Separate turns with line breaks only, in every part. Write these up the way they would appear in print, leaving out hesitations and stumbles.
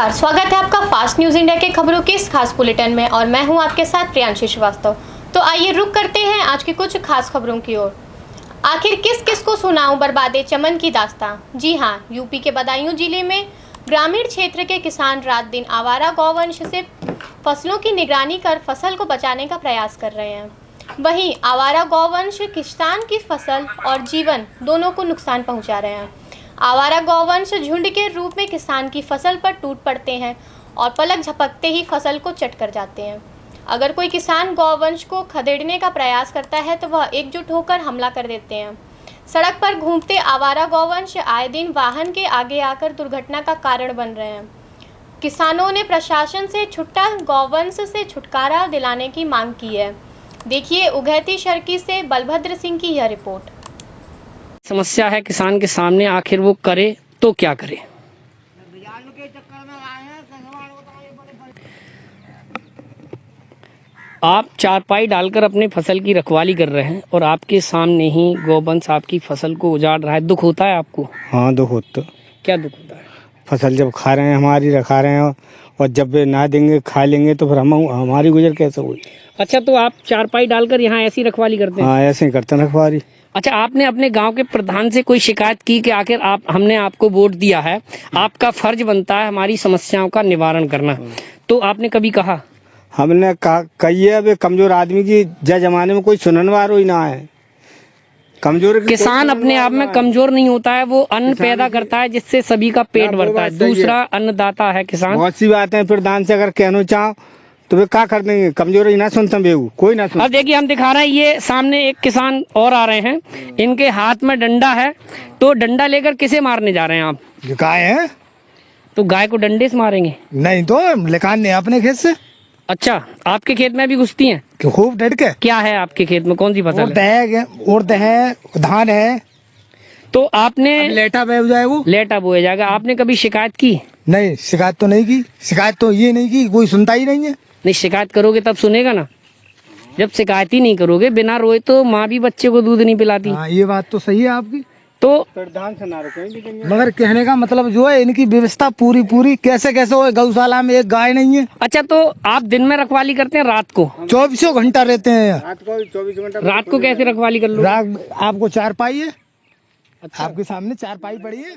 नमस्कार, स्वागत है आपका फास्ट न्यूज इंडिया के खबरों के इस खास बुलेटिन में और मैं हूं आपके साथ प्रियांशी श्रीवास्तव। तो आइए रुक करते हैं आज की कुछ खास खबरों की ओर। आखिर किस किस को सुनाऊं बर्बादे चमन की दास्तां। जी हां, यूपी के बदायूं जिले में ग्रामीण क्षेत्र के किसान रात दिन आवारा गौवंश से फसलों की निगरानी कर फसल को बचाने का प्रयास कर रहे हैं। वहीं आवारा गौवंश किसान की फसल और जीवन दोनों को नुकसान पहुंचा रहे हैं। आवारा गौवंश झुंड के रूप में किसान की फसल पर टूट पड़ते हैं और पलक झपकते ही फसल को चट कर जाते हैं। अगर कोई किसान गौवंश को खदेड़ने का प्रयास करता है तो वह एकजुट होकर हमला कर देते हैं। सड़क पर घूमते आवारा गौवंश आए दिन वाहन के आगे आकर दुर्घटना का कारण बन रहे हैं। किसानों ने प्रशासन से छुट्टा गौवंश से छुटकारा दिलाने की मांग की है। देखिए उघैती शर्की से बलभद्र सिंह की यह रिपोर्ट।
समस्या है किसान के सामने, आखिर वो करे तो क्या करे। आप चारपाई डालकर अपने फसल की रखवाली कर रहे हैं और आपके सामने ही गौवंश आपकी फसल को उजाड़ रहा है। दुख होता है आपको?
हाँ, दुख होता।
क्या दुख होता है?
फसल जब खा रहे हैं, हमारी रखा रहे हैं और जब वे ना देंगे, खा लेंगे तो फिर हमारी गुजर कैसे हुई।
अच्छा, तो आप चारपाई डालकर यहाँ ऐसी रखवाली करते हैं?
हाँ, ऐसे ही करते हैं रखवाली।
अच्छा, आपने अपने गांव के प्रधान से कोई शिकायत की कि आखिर हमने आपको वोट दिया है, आपका फर्ज बनता है हमारी समस्याओं का निवारण करना, तो आपने कभी कहा?
हमने कही है, वे कमजोर आदमी की जमाने में कोई सुनने वाला ही ना है। कमजोर
किसान अपने आप में कमजोर नहीं होता है, वो अन्न पैदा करता है जिससे सभी का पेट भरता है। दूसरा अन्नदाता है किसान।
बहुत सी बातें हैं, प्रधान से अगर कहना चाहो तो वे क्या कर देंगे। कमजोर ही ना सुनते बेगू, कोई ना सुनता।
अब देखिए हम दिखा रहे हैं, ये सामने एक किसान और आ रहे हैं, इनके हाथ में डंडा है, तो डंडा लेकर किसे मारने जा रहे हैं आप?
गाय है
तो गाय को डंडे से मारेंगे?
नहीं तो लेकान अपने खेत से।
अच्छा, आपके खेत में भी घुसती हैं?
खूब डट के।
क्या है आपके खेत में, कौन सी फसल है?
उड़द है, धान है।
तो आपने
लेटा बह जाए, वो
लेटा बोया जाएगा। आपने कभी शिकायत की?
नहीं, शिकायत तो नहीं की। शिकायत तो ये नहीं की, कोई सुनता ही नहीं है।
नहीं, शिकायत करोगे तब सुनेगा ना। जब शिकायत ही नहीं करोगे, बिना रोए तो माँ भी बच्चे को दूध नहीं पिलाती।
हाँ, ये बात तो सही है आपकी।
तो
प्रधान से ना रुकेंगे, मगर कहने का मतलब जो है, इनकी व्यवस्था पूरी कैसे हो। गौशाला में एक गाय नहीं है।
अच्छा, तो आप दिन में रखवाली करते हैं रात को?
24 घंटा रहते हैं।
रात को कैसे रखवाली कर लो?
आपको चारपाई है।
अच्छा।
आपके सामने चारपाई पड़ी है।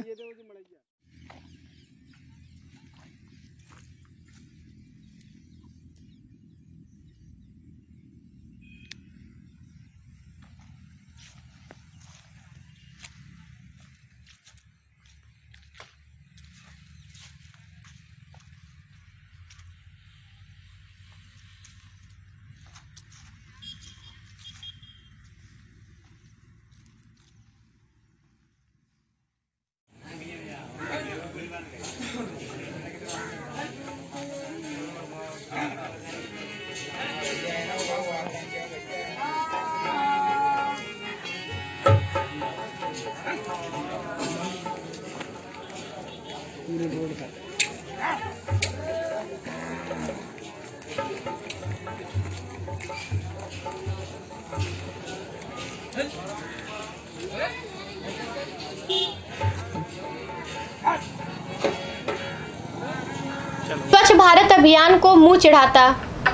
स्वच्छ भारत अभियान को मुंह चिढ़ाता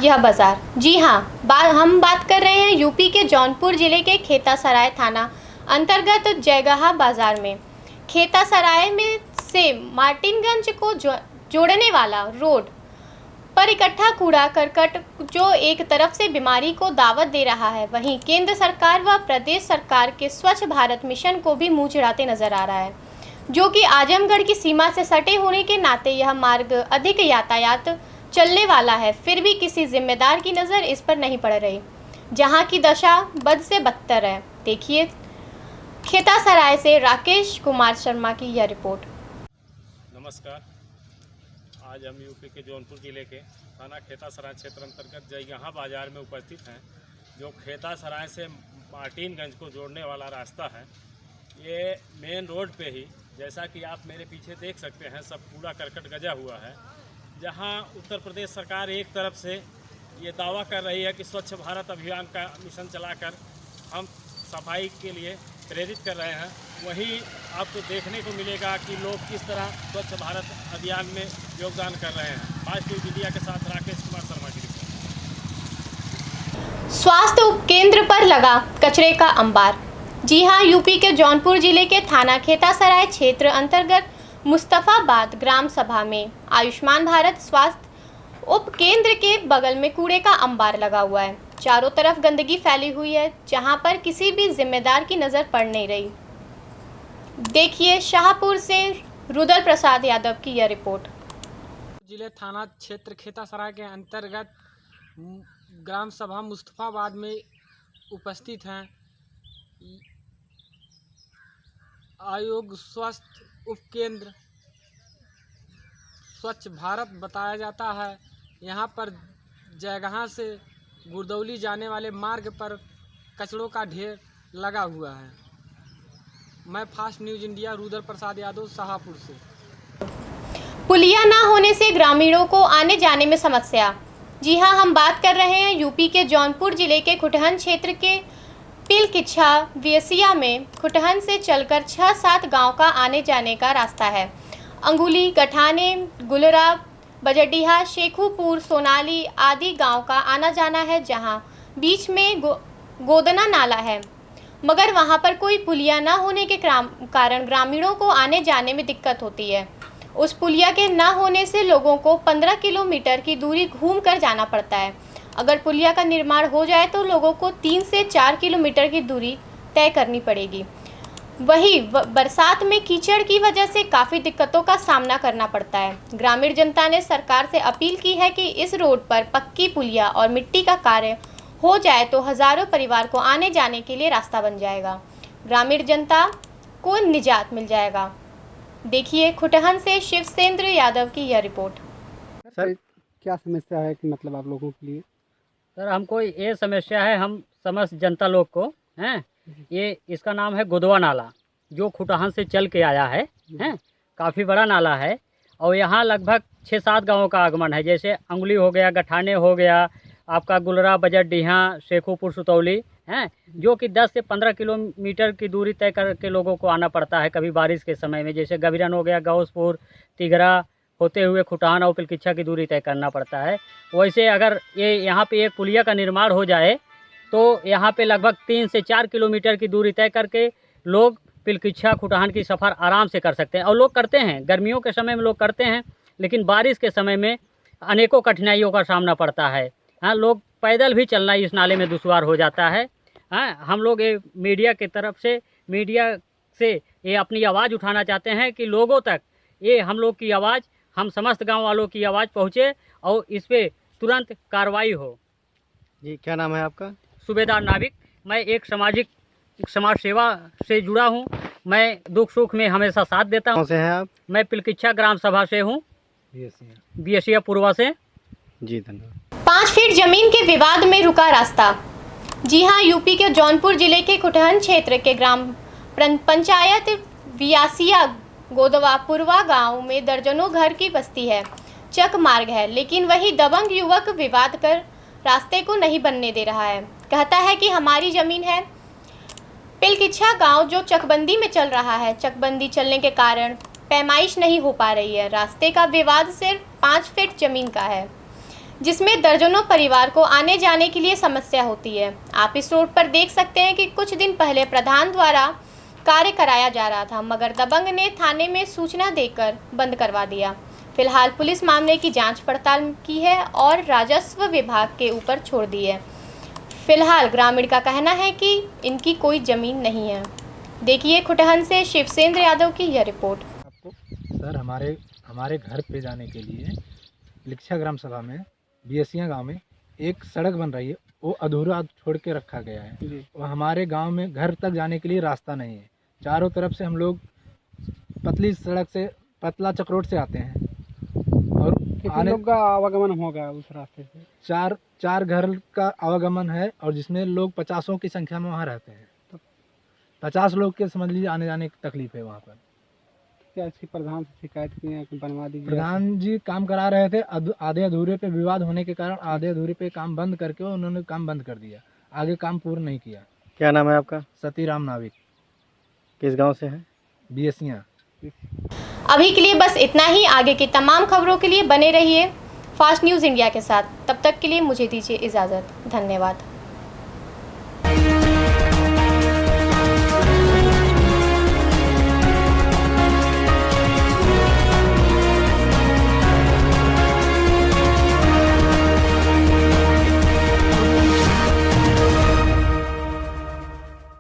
यह बाजार। जी हां, हम बात कर रहे हैं यूपी के जौनपुर जिले के खेतासराय थाना अंतर्गत जयगहा बाजार में। खेतासराय में से मार्टिनगंज को जोड़ने वाला रोड पर इकट्ठा कूड़ा करकट जो एक तरफ से बीमारी को दावत दे रहा है, वहीं केंद्र सरकार व प्रदेश सरकार के स्वच्छ भारत मिशन को भी मुंह चिढ़ाते नजर आ रहा है, जो कि आजमगढ़ की सीमा से सटे होने के नाते यह मार्ग अधिक यातायात चलने वाला है। फिर भी किसी जिम्मेदार की नज़र इस पर नहीं पड़ रही, जहां की दशा बद से बदतर है। देखिए खेतासराय से राकेश कुमार शर्मा की यह रिपोर्ट।
नमस्कार, आज हम यूपी के जौनपुर जिले के थाना खेतासराय क्षेत्र अंतर्गत जयगहा बाजार में उपस्थित हैं, जो खेतासराय से मार्टिनगंज को जोड़ने वाला रास्ता है। ये मेन रोड पे ही, जैसा कि आप मेरे पीछे देख सकते हैं, सब कूड़ा करकट गजा हुआ है। जहां उत्तर प्रदेश सरकार एक तरफ से ये दावा कर रही है कि स्वच्छ भारत अभियान का मिशन चलाकर हम सफाई के लिए प्रेरित कर रहे हैं, वही आपको देखने को मिलेगा कि लोग किस तरह स्वच्छ भारत अभियान में योगदान कर रहे हैं। फास्ट न्यूज इंडिया के साथ राकेश कुमार शर्मा की रिपोर्ट।
स्वास्थ्य उपकेंद्र पर लगा कचरे का अंबार। जी हां, यूपी के जौनपुर जिले के थाना खेतासराय क्षेत्र अंतर्गत मुस्तफाबाद ग्राम सभा में आयुष्मान भारत स्वास्थ्य उपकेंद्र के बगल में कूड़े का अंबार लगा हुआ है। चारों तरफ गंदगी फैली हुई है, जहां पर किसी भी जिम्मेदार की नजर पड़ नहीं रही। देखिए शाहपुर से रुदल प्रसाद यादव की यह रिपोर्ट।
जिले थाना क्षेत्र खेतासराय के अंतर्गत ग्राम सभा मुस्तफाबाद में उपस्थित हैं। आयोग स्वास्थ्य उपकेंद्र स्वच्छ भारत बताया जाता है। यहाँ पर जयगहाँ से गुरदौली जाने वाले मार्ग पर कचड़ों का ढेर लगा हुआ है। मैं fast news India Rudal Prasad Yadav Shahpur से।
पुलिया ना होने से ग्रामीणों को आने जाने में समस्या। जी हां, हम बात कर रहे हैं यूपी के जौनपुर जिले के खुटहन क्षेत्र के पिलकिच्छा वियसिया में। खुटहन से चलकर 6-7 गांव का आने जाने का रास्ता है। अंगुली, गठाने, गुलरा, बजडीहा, शेखुपुर, सोनाली आदि गांव का आना जाना है, जहां बीच में गोदना नाला है, मगर वहां पर कोई पुलिया न होने के कारण ग्रामीणों को आने जाने में दिक्कत होती है। उस पुलिया के न होने से लोगों को 15 किलोमीटर की दूरी घूमकर जाना पड़ता है। अगर पुलिया का निर्माण हो जाए तो लोगों को 3 से 4 किलोमीटर की दूरी तय करनी पड़ेगी। वही बरसात में कीचड़ की वजह से काफ़ी दिक्कतों का सामना करना पड़ता है। ग्रामीण जनता ने सरकार से अपील की है कि इस रोड पर पक्की पुलिया और मिट्टी का कार्य हो जाए तो हजारों परिवार को आने जाने के लिए रास्ता बन जाएगा। ग्रामीण जनता को निजात मिल जाएगा। देखिए खुटहन से शिवसेंद्र यादव की यह रिपोर्ट।
सर क्या समस्या है कि मतलब आप लोगों के लिए?
सर हमको ये समस्या है, हम समस्त जनता लोग को हैं, ये इसका नाम है गोदवा नाला, जो खुटहन से चल के आया है, हैं, काफ़ी बड़ा नाला है और यहाँ लगभग 6-7 गाँवों का आगमन है। जैसे अंगुली हो गया, गठाने हो गया, आपका गुलरा, बजडीहा, शेखुपुर, सुतौली हैं, जो कि 10 से 15 किलोमीटर की दूरी तय करके लोगों को आना पड़ता है। कभी बारिश के समय में जैसे गबीरन हो गया, गौसपुर, तिगरा होते हुए खुटहन और पिलकिच्छा की दूरी तय करना पड़ता है। वैसे अगर ये यहाँ पे एक पुलिया का निर्माण हो जाए तो यहाँ पे लगभग 3 से 4 किलोमीटर की दूरी तय करके लोग पिलकिच्छा खुटहन की सफ़र आराम से कर सकते हैं। और लोग करते हैं, गर्मियों के समय में लोग करते हैं, लेकिन बारिश के समय में अनेकों कठिनाइयों का सामना पड़ता है। हाँ, लोग पैदल भी चलना इस नाले में दुश्वार हो जाता है। हाँ, हम लोग ये मीडिया की तरफ से, मीडिया से ये अपनी आवाज़ उठाना चाहते हैं कि लोगों तक ये हम लोग की आवाज़, हम समस्त गांव वालों की आवाज़ पहुँचे और इस पर तुरंत कार्रवाई हो।
जी, क्या नाम है आपका?
सूबेदार नाविक। मैं एक समाज सेवा से जुड़ा हूँ। मैं दुख सुख में हमेशा साथ देता हूँ।
कौन से हैं आप?
मैं पिलकिच्छा ग्राम सभा से हूँ, बियसिया पूर्वा से।
जी धन्यवाद।
5 फीट जमीन के विवाद में रुका रास्ता। जी हां, यूपी के जौनपुर जिले के खुटहन क्षेत्र के ग्राम पंचायत वियासिया गोदवा पुरवा गांव में दर्जनों घर की बस्ती है, चक मार्ग है, लेकिन वही दबंग युवक विवाद कर रास्ते को नहीं बनने दे रहा है। कहता है कि हमारी जमीन है। पिलकिच्छा गांव जो चकबंदी में चल रहा है, चकबंदी चलने के कारण पैमाइश नहीं हो पा रही है। रास्ते का विवाद सिर्फ 5 फीट जमीन का है, जिसमें दर्जनों परिवार को आने जाने के लिए समस्या होती है। आप इस रोड पर देख सकते हैं कि कुछ दिन पहले प्रधान द्वारा कार्य कराया जा रहा था, मगर दबंग ने थाने में सूचना देकर बंद करवा दिया। फिलहाल पुलिस मामले की जांच पड़ताल की है और राजस्व विभाग के ऊपर छोड़ दी है। फिलहाल ग्रामीण का कहना है कि इनकी कोई ज़मीन नहीं है। देखिए खुटहन से शिवसेंद्र यादव की यह रिपोर्ट।
आपको सर हमारे घर पे जाने के लिए पिलकिच्छा ग्राम सभा में बियसिया गांव में एक सड़क बन रही है, वो अधूरा छोड़ के रखा गया है। और हमारे गांव में घर तक जाने के लिए रास्ता नहीं है। चारों तरफ से हम लोग पतली सड़क से, पतला चक रोड से आते हैं और
कितने लोग का आवागमन होगा उस रास्ते से?
चार घर का आवागमन है और जिसमें लोग 50 की संख्या में वहाँ रहते हैं। तो 50 लोग के समझ लीजिए आने जाने की तकलीफ है वहाँ पर।
क्या इसकी प्रधान से शिकायत की है कि बनवा दीजिए?
प्रधान जी काम करा रहे थे, आधे अधूरे पे विवाद होने के कारण आधे अधूरे पे काम बंद करके उन्होंने काम बंद कर दिया, आगे काम पूर्ण नहीं किया।
क्या नाम है आपका?
सतीराम नाविक।
किस गांव से हैं?
बीएसियाँ।
अभी के लिए बस इतना ही। आगे की तमाम खबरों के लिए बने रहिए फास्ट न्यूज़ इंडिया के साथ। तब तक के लिए मुझे दीजिए इजाज़त। धन्यवाद।